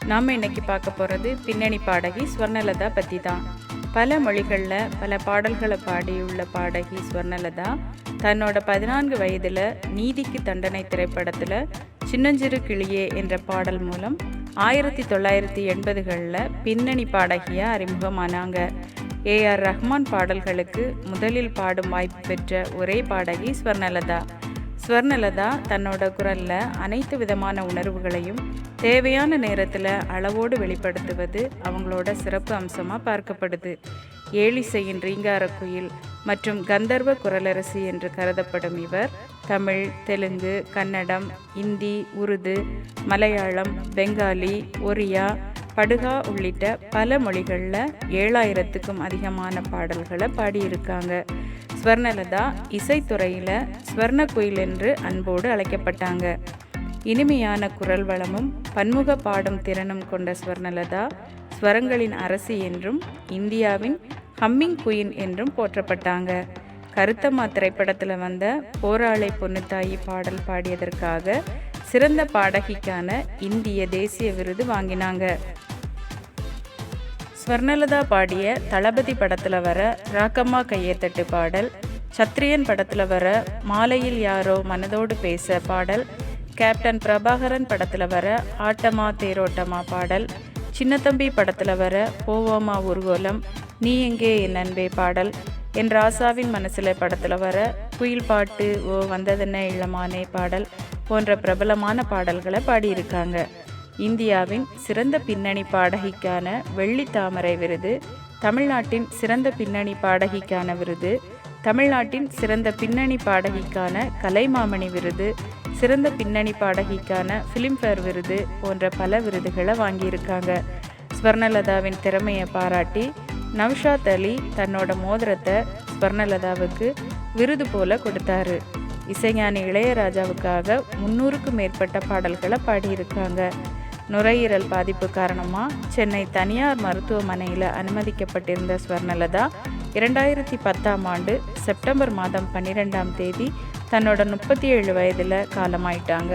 நாம் இன்னைக்கு பார்க்க போகிறது பின்னணி பாடகி ஸ்வர்ணலதா பற்றி தான். பல மொழிகளில் பல பாடல்களை பாடியுள்ள பாடகி ஸ்வர்ணலதா தன்னோட 14 வயதில் நீதிக்கு தண்டனை திரைப்படத்தில் சின்னஞ்சிறு கிளியே என்ற பாடல் மூலம் 1980களில் பின்னணி பாடகியாக அறிமுகமானாங்க. ஏஆர் ரஹ்மான் பாடல்களுக்கு முதலில் பாடும் வாய்ப்பு பெற்ற ஒரே பாடகி ஸ்வர்ணலதா. ஸ்வர்ணலதா தன்னோட குரலில் அனைத்து விதமான உணர்வுகளையும் தேவையான நேரத்தில் அளவோடு வெளிப்படுத்துவது அவங்களோட சிறப்பு அம்சமாக பார்க்கப்படுது. ஏழிசையின் ரீங்காரக்குயில் மற்றும் கந்தர்வ குரலரசி என்று கருதப்படும் இவர் தமிழ், தெலுங்கு, கன்னடம், இந்தி, உருது, மலையாளம், பெங்காலி, ஒரியா, படுகா உள்ளிட்ட பல மொழிகளில் 7000க்கும் அதிகமான பாடல்களை பாடியிருக்காங்க. ஸ்வர்ணலதா இசைத்துறையில் ஸ்வர்ண குயில் என்று அன்போடு அழைக்கப்பட்டாங்க. இனிமையான குரல் வளமும் பன்முக பாடும் திறனும் கொண்ட ஸ்வர்ணலதா ஸ்வரங்களின் அரசி என்றும் இந்தியாவின் ஹம்மிங் குயின் என்றும் போற்றப்பட்டாங்க. கருத்தம்மா திரைப்படத்தில் வந்த போராளை பொன்னுத்தாயி பாடல் பாடியதற்காக சிறந்த பாடகிக்கான இந்திய தேசிய விருது வாங்கினாங்க. ஸ்வர்ணலதா பாடிய தளபதி படத்தில் வர ராக்கம்மா கையத்தட்டு பாடல், சத்ரியன் படத்தில் வர மாலையில் யாரோ மனதோடு பேச பாடல், கேப்டன் பிரபாகரன் படத்தில் வர ஆட்டமா தேரோட்டமா பாடல், சின்னத்தம்பி படத்தில் வர போவோமா ஊர்கோலம், நீ எங்கே என் அன்பே பாடல், என் ராசாவின் மனசில படத்தில் வர குயில் பாட்டு ஓ வந்ததென்ன இளமானே பாடல் போன்ற பிரபலமான பாடல்களை பாடியிருக்காங்க. இந்தியாவின் சிறந்த பின்னணி பாடகிக்கான வெள்ளி தாமரை விருது, தமிழ்நாட்டின் சிறந்த பின்னணி பாடகிக்கான விருது, தமிழ்நாட்டின் சிறந்த பின்னணி பாடகிக்கான கலைமாமணி விருது, சிறந்த பின்னணி பாடகிக்கான ஃபிலிம்ஃபேர் விருது போன்ற பல விருதுகளை வாங்கியிருக்காங்க. ஸ்வர்ணலதாவின் திறமையை பாராட்டி நௌஷாத் அலி தன்னோட மோதிரத்தை ஸ்வர்ணலதாவுக்கு விருது போல கொடுத்தாரு. இசைஞானி இளையராஜாவுக்காக 300க்கும் மேற்பட்ட பாடல்களை பாடியிருக்காங்க. நுரையீரல் பாதிப்பு காரணமாக சென்னை தனியார் மருத்துவமனையில் அனுமதிக்கப்பட்டிருந்த ஸ்வர்ணலதா 2010ஆம் ஆண்டு செப்டம்பர் மாதம் 12ஆம் தேதி தன்னோட 37 வயதில் காலமாயிட்டாங்க.